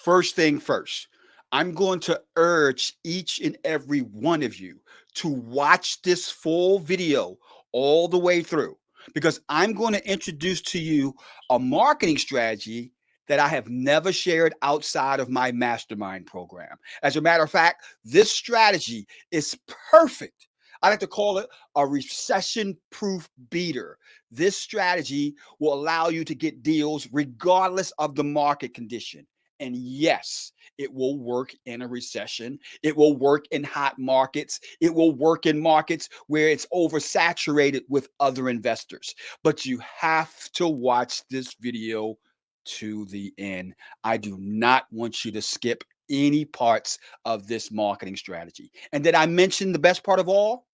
First thing first, I'm going to urge each and every one of you to watch this full video all the way through because I'm going to introduce to you a marketing strategy that I have never shared outside of my mastermind program. As a matter of fact, this strategy is perfect. I like to call it a recession proof beater. This strategy will allow you to get deals regardless of the market condition. And yes, it will work in a recession. It will work in hot markets. It will work in markets where it's oversaturated with other investors. But you have to watch this video to the end. I do not want you to skip any parts of this marketing strategy. And did I mention the best part of all?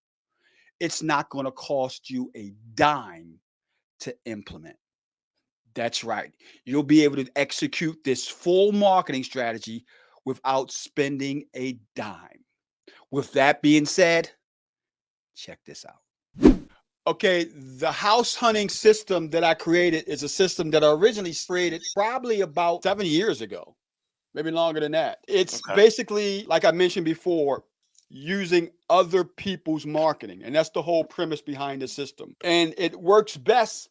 It's not going to cost you a dime to implement. That's right. You'll be able to execute this full marketing strategy without spending a dime. With that being said, check this out. Okay, the house hunting system that I created is a system that I originally created probably about 7 years ago, maybe longer than that. It's basically, like I mentioned before, using other people's marketing. And that's the whole premise behind the system. And it works best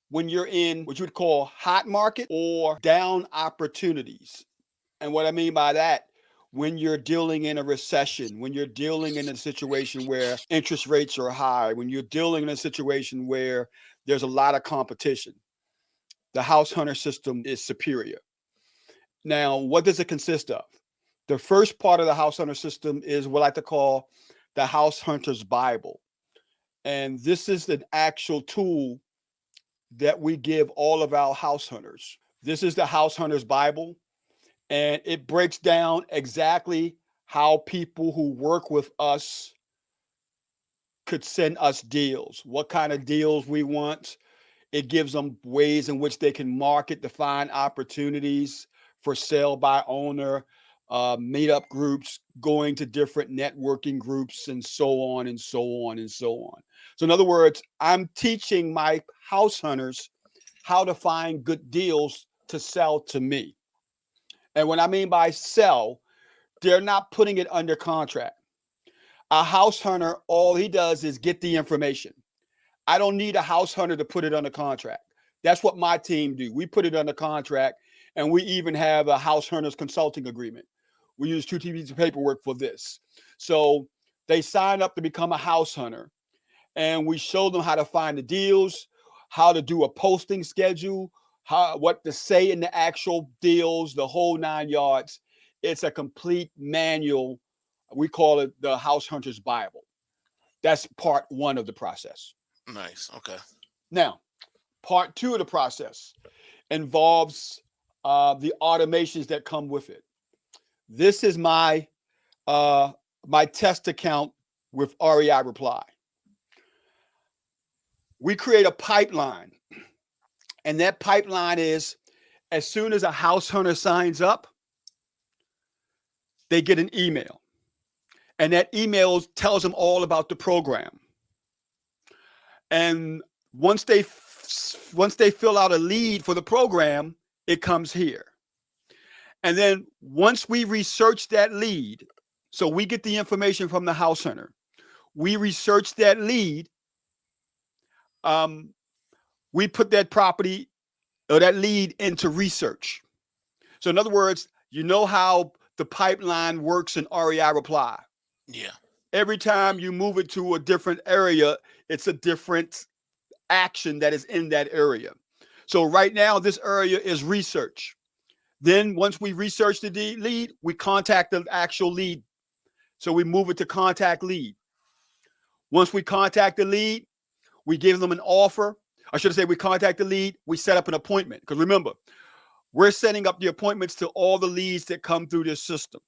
when you're in what you would call hot market or down opportunities. And what I mean by that, when you're dealing in a recession, when you're dealing in a situation where interest rates are high, when you're dealing in a situation where there's a lot of competition, the house hunter system is superior. Now, what does it consist of? The first part of the house hunter system is what I like to call the house hunter's Bible. And this is an actual tool that we give all of our house hunters. This is the house hunter's Bible. And it breaks down exactly how people who work with us could send us deals, what kind of deals we want. It gives them ways in which they can market, define opportunities for sale by owner, meetup groups, going to different networking groups, and so on and so on and so on. So in other words, I'm teaching my house hunters how to find good deals to sell to me. And what I mean by sell, they're not putting it under contract. A house hunter, all he does is get the information. I don't need a house hunter to put it under contract. That's what my team do. We put it under contract, and we even have a house hunters consulting agreement. We use 2 pieces of paperwork for this. So they sign up to become a house hunter, and we show them how to find the deals, how to do a posting schedule, what to say in the actual deals, the whole 9 yards. It's a complete manual. We call it the House Hunter's Bible. That's part 1 of the process. Nice. Okay. Now, part 2 of the process involves the automations that come with it. This is my test account with REI Reply. We create a pipeline. And that pipeline is, as soon as a house hunter signs up, they get an email. And that email tells them all about the program. And once they fill out a lead for the program, it comes here. And then once we research that lead, so we get the information from the house hunter, we research that lead, we put that property or that lead into research. So in other words, you know how the pipeline works in REI Reply. Yeah. Every time you move it to a different area, it's a different action that is in that area. So right now, this area is research. Then once we research the lead, we contact the actual lead. So we move it to contact lead. Once we contact the lead, we give them an offer. I should say we contact the lead, we set up an appointment. Because remember, we're setting up the appointments to all the leads that come through this system.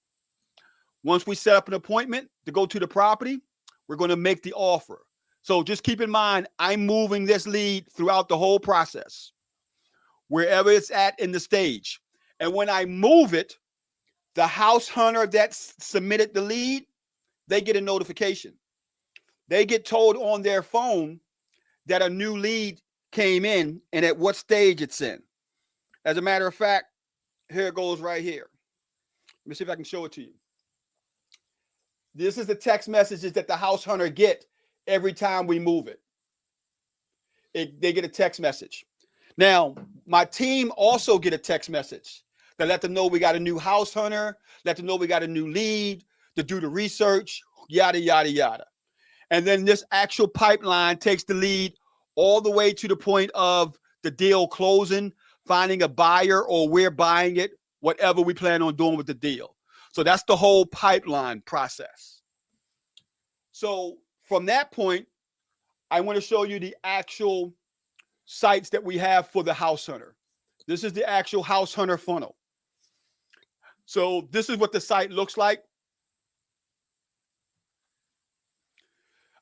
Once we set up an appointment to go to the property, we're going to make the offer. So just keep in mind, I'm moving this lead throughout the whole process, wherever it's at in the stage. And when I move it, the house hunter that submitted the lead, they get a notification. They get told on their phone that a new lead came in and at what stage it's in. As a matter of fact, here it goes right here. Let me see if I can show it to you. This is the text messages that the house hunter get every time we move it. They get a text message. Now, my team also get a text message that let them know we got a new house hunter, let them know we got a new lead, to do the research, yada, yada, yada. And then this actual pipeline takes the lead all the way to the point of the deal closing, finding a buyer, or we're buying it, whatever we plan on doing with the deal. So that's the whole pipeline process. So from that point, I want to show you the actual sites that we have for the house hunter. This is the actual house hunter funnel. So this is what the site looks like.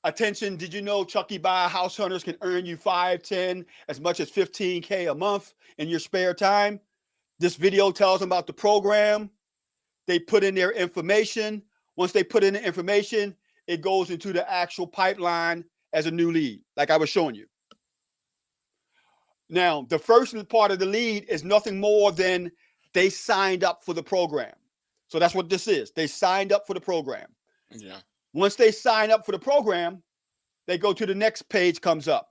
Attention, did you know Chucky Buys House Hunters can earn you 5, 10, as much as $15K a month in your spare time? This video tells them about the program. They put in their information. Once they put in the information, it goes into the actual pipeline as a new lead, like I was showing you. Now, the first part of the lead is nothing more than they signed up for the program. So that's what this is. They signed up for the program. Yeah. Once they sign up for the program, they go to the next page comes up.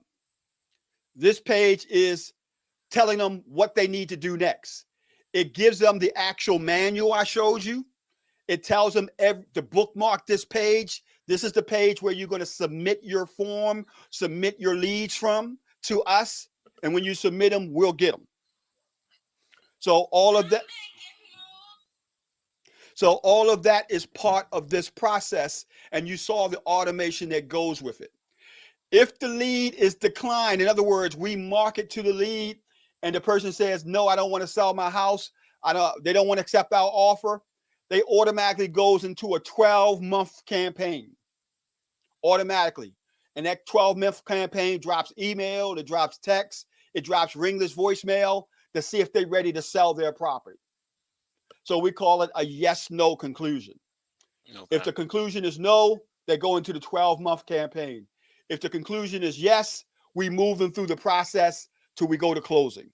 This page is telling them what they need to do next. It gives them the actual manual I showed you. It tells them to bookmark this page. This is the page where you're going to submit your form, submit your leads from to us. And when you submit them, we'll get them. So all of that. So all of that is part of this process, and you saw the automation that goes with it. If the lead is declined, in other words, we market to the lead and the person says, no, I don't want to sell my house, they don't want to accept our offer, they automatically goes into a 12-month campaign, automatically. And that 12-month campaign drops email, it drops text, it drops ringless voicemail to see if they're ready to sell their property. So we call it a yes-no conclusion. Okay. If the conclusion is no, they go into the 12-month campaign. If the conclusion is yes, we move them through the process till we go to closing.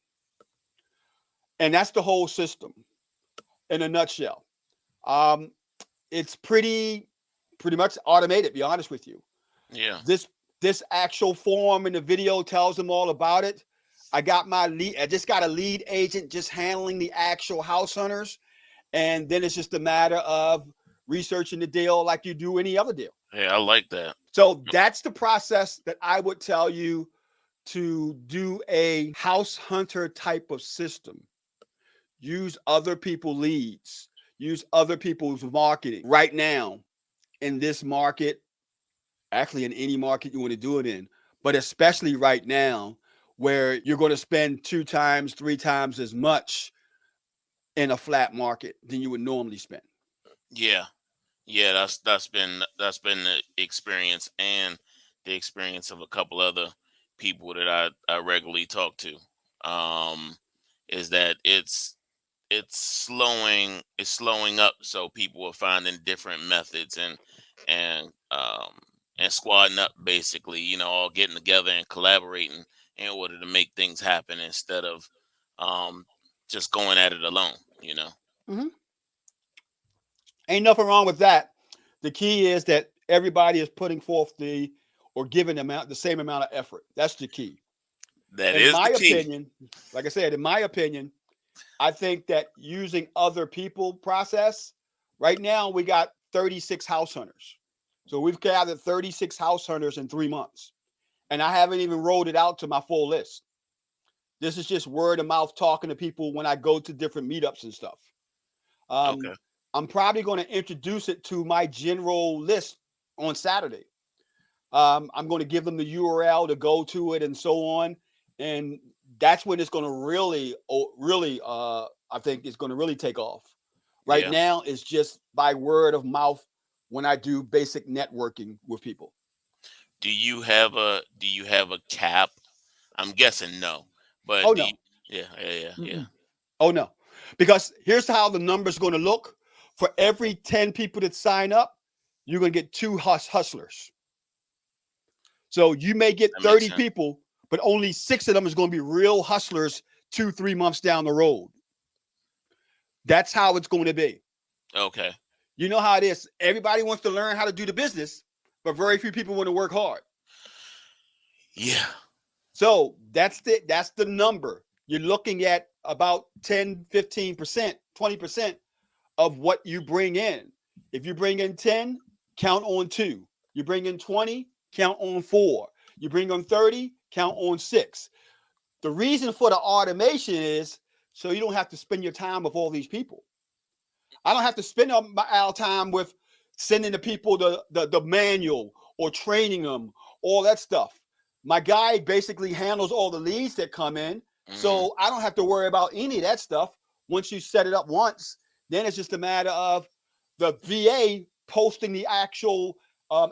And that's the whole system in a nutshell. It's pretty much automated, to be honest with you. Yeah. This actual form in the video tells them all about it. I just got a lead agent just handling the actual house hunters. And then it's just a matter of researching the deal like you do any other deal. Yeah, I like that. So that's the process that I would tell you to do a house hunter type of system. Use other people's leads. Use other people's marketing. Right now, in this market, actually in any market you want to do it in, but especially right now where you're going to spend 2 times, 3 times as much in a flat market than you would normally spend. Yeah. That's been the experience and the experience of a couple other people that I regularly talk to. Is that it's slowing up, so people are finding different methods and squadding up, basically, all getting together and collaborating in order to make things happen instead of just going at it alone. Mm-hmm. Ain't nothing wrong with that. The key is that everybody is putting forth giving the same amount of effort. That's the key. In my opinion, like I said, I think that using other people process, right now we got 36 house hunters. So we've gathered 36 house hunters in 3 months. And I haven't even rolled it out to my full list. This is just word of mouth talking to people when I go to different meetups and stuff. Okay. I'm probably going to introduce it to my general list on Saturday. I'm going to give them the URL to go to it and so on. And that's when it's going to really, I think it's going to really take off. Right now, it's just by word of mouth when I do basic networking with people. Do you have a cap? I'm guessing no. But oh no. Yeah. Oh no. Because here's how the number's going to look. For every 10 people that sign up, you're going to get 2 hustlers. So you may get 30 people, but only 6 of them is going to be real hustlers 2-3 months down the road. That's how it's going to be. Okay. You know how it is. Everybody wants to learn how to do the business, but very few people want to work hard. Yeah. So that's the number. You're looking at about 10, 15%, 20% of what you bring in. If you bring in 10, count on 2. You bring in 20, count on 4. You bring on 30, count on 6. The reason for the automation is so you don't have to spend your time with all these people. I don't have to spend our time with sending the people the manual or training them, all that stuff. My guy basically handles all the leads that come in, Hmm. so I don't have to worry about any of that stuff. Once you set it up once, then it's just a matter of the VA posting the actual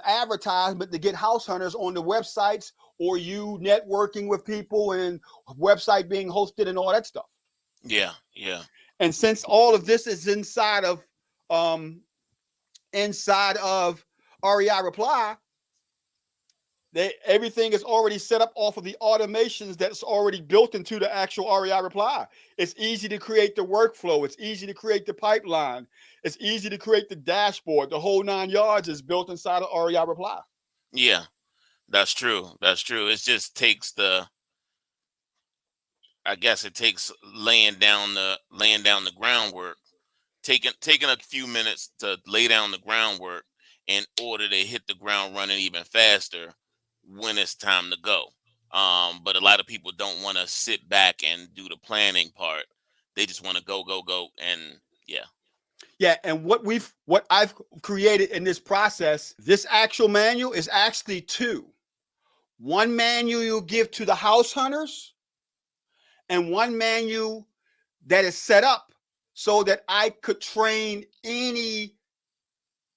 advertisement to get house hunters on the websites, or you networking with people and website being hosted and all that stuff. Yeah. Yeah. And since all of this is um, inside of REI Reply, everything is already set up off of the automations that's already built into the actual REI Reply. It's easy to create the workflow. It's easy to create the pipeline. It's easy to create the dashboard. The whole 9 yards is built inside of REI Reply. Yeah. That's true. That's true. It just takes the, I guess it takes laying down the groundwork, taking a few minutes to lay down the groundwork in order to hit the ground running even faster when it's time to go. But a lot of people don't want to sit back and do the planning part. They just want to go, go, go, and yeah. Yeah, and what I've created in this process, this actual manual is actually two. One manual you'll give to the house hunters, and one manual that is set up so that I could train any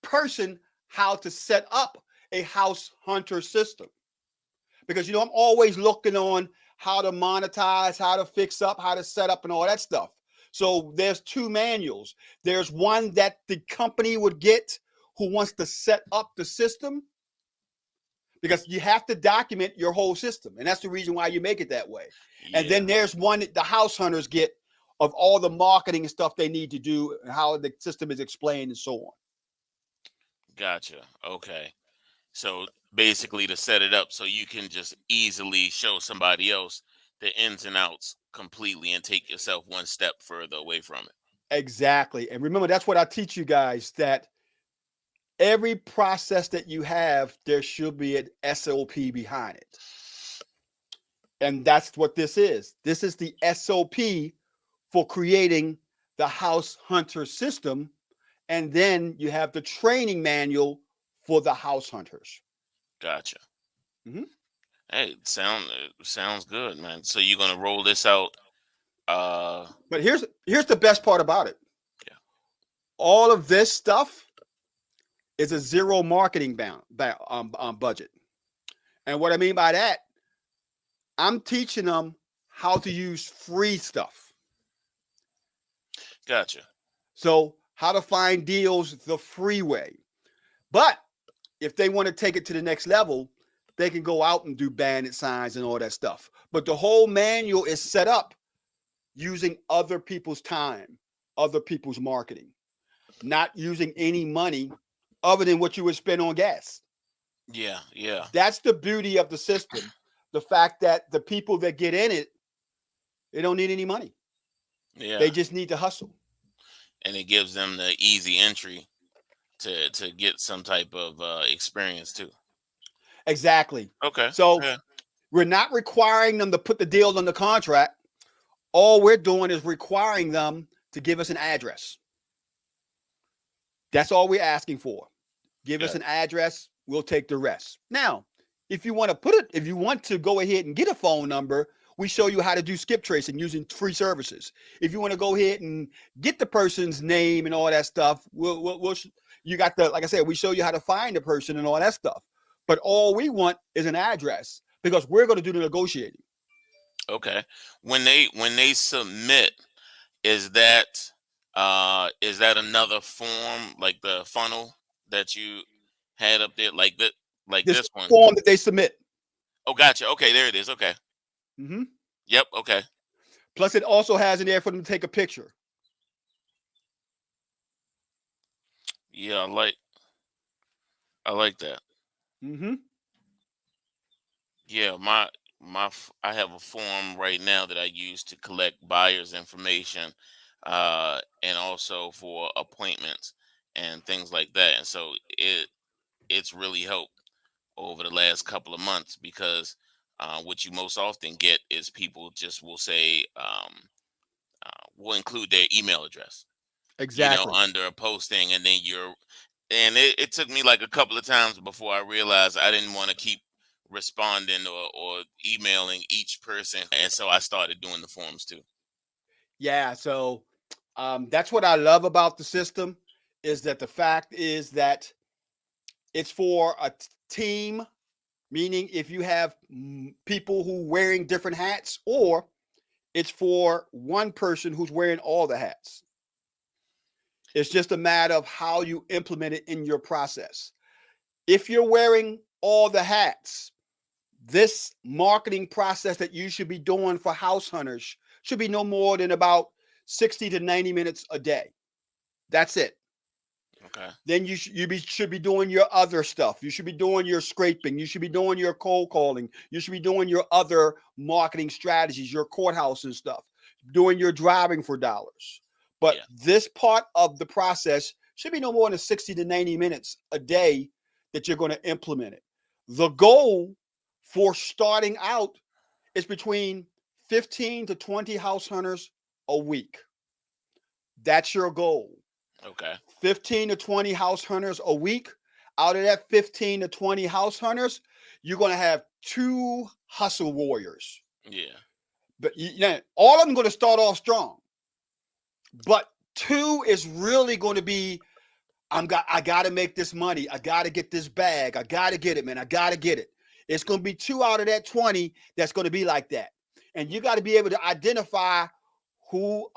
person how to set up a house hunter system. Because I'm always looking on how to monetize, how to fix up, how to set up, and all that stuff. So there's two manuals. There's one that the company would get who wants to set up the system, because you have to document your whole system, and that's the reason why you make it that way. And Yeah. then there's one that the house hunters get of all the marketing and stuff they need to do and how the system is explained and so on. Gotcha. Okay. So basically, to set it up so you can just easily show somebody else the ins and outs completely and take yourself one step further away from it. Exactly. And remember, that's what I teach you guys, that every process that you have, there should be an SOP behind it. And that's what this is. This is the SOP for creating the house hunter system. And then you have the training manual for the house hunters. Gotcha. Mhm. Hey, sounds good, man. So you're gonna roll this out? But here's the best part about it. Yeah. All of this stuff is a zero marketing budget. And what I mean by that, I'm teaching them how to use free stuff. Gotcha. So, how to find deals the free way. But if they want to take it to the next level, they can go out and do bandit signs and all that stuff. But the whole manual is set up using other people's time, other people's marketing, not using any money other than what you would spend on gas. Yeah. Yeah. That's the beauty of the system. The fact that the people that get in it, they don't need any money. Yeah. They just need to hustle. And it gives them the easy entry to get some type of experience too. Exactly. Okay. So Yeah. we're not requiring them to put the deals on the contract. All we're doing is requiring them to give us an address. That's all we're asking for. Give us Gotcha. an address, we'll take the rest. Now, if you want to go ahead and get a phone number, we show you how to do skip tracing using free services. If you want to go ahead and get the person's name and all that stuff, you got the, like I said, we show you how to find the person and all that stuff. But all we want is an address because we're going to do the negotiating. Okay. When they submit, is that another form like the funnel that you had up there, like This this one? form that they submit. Oh, gotcha. Okay, there it is. Okay. Hmm. Yep. Okay. Plus, it also has in there for them to take a picture. Yeah, I like that. Hmm. Yeah, I have a form right now that I use to collect buyers' information, and also for appointments and things like that. And so it's really helped over the last couple of months because what you most often get is people just will say, will include their email address, Exactly. under a posting, and then it took me like a couple of times before I realized I didn't want to keep responding or emailing each person, and so I started doing the forms too. Yeah. So that's what I love about the system is that the fact is that it's for a team, meaning if you have people who wearing different hats, or it's for one person who's wearing all the hats. It's just a matter of how you implement it in your process. If you're wearing all the hats, this marketing process that you should be doing for house hunters should be no more than about 60 to 90 minutes a day. That's it. Okay. Then should be doing your other stuff. You should be doing your scraping. You should be doing your cold calling. You should be doing your other marketing strategies, your courthouse and stuff, doing your driving for dollars. But Yeah. this part of the process should be no more than 60 to 90 minutes a day that you're going to implement it. The goal for starting out is between 15 to 20 house hunters a week. That's your goal. Okay. 15 to 20 house hunters a week. Out of that 15 to 20 house hunters, you're going to have two hustle warriors. Yeah. But all of them going to start off strong. But two is really going to be I got to make this money. I got to get this bag. I got to get it, man. I got to get it. It's going to be two out of that 20 that's going to be like that. And you got to be able to identify who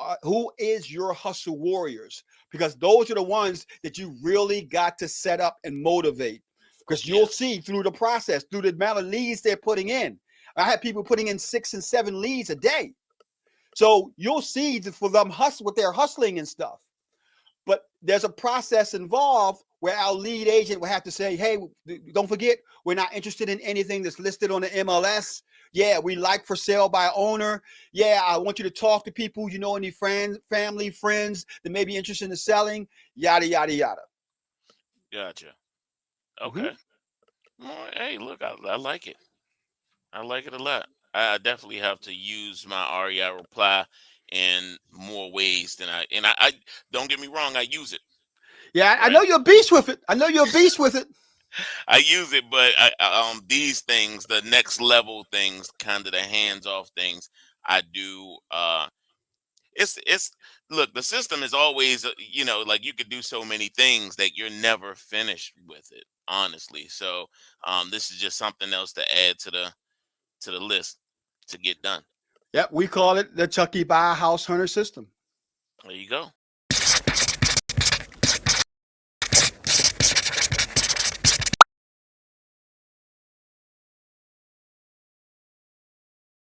is your hustle warriors, because those are the ones that you really got to set up and motivate, because Yeah. you'll see through the process, through the amount of leads they're putting in. I have people putting in 6 and 7 leads a day. So you'll see for them hustle what they're hustling and stuff. But there's a process involved where our lead agent will have to say, hey, don't forget, we're not interested in anything that's listed on the MLS. Yeah, we like for sale by owner. Yeah, I want you to talk to people, any friends, family, friends that may be interested in selling, yada, yada, yada. Gotcha. Mm-hmm. Okay. Well, hey, look, I like it. I like it a lot. I definitely have to use my REI reply in more ways than I don't get me wrong, I use it, Yeah, I right? know you're a beast with it. I know you're a beast with it. I use it, but these things, the next level things, kind of the hands off things, I do. It's look, the system is always, like you could do so many things that you're never finished with it, honestly. So this is just something else to add to the list to get done. Yep, we call it the Chucky Buy House Hunter system. There you go.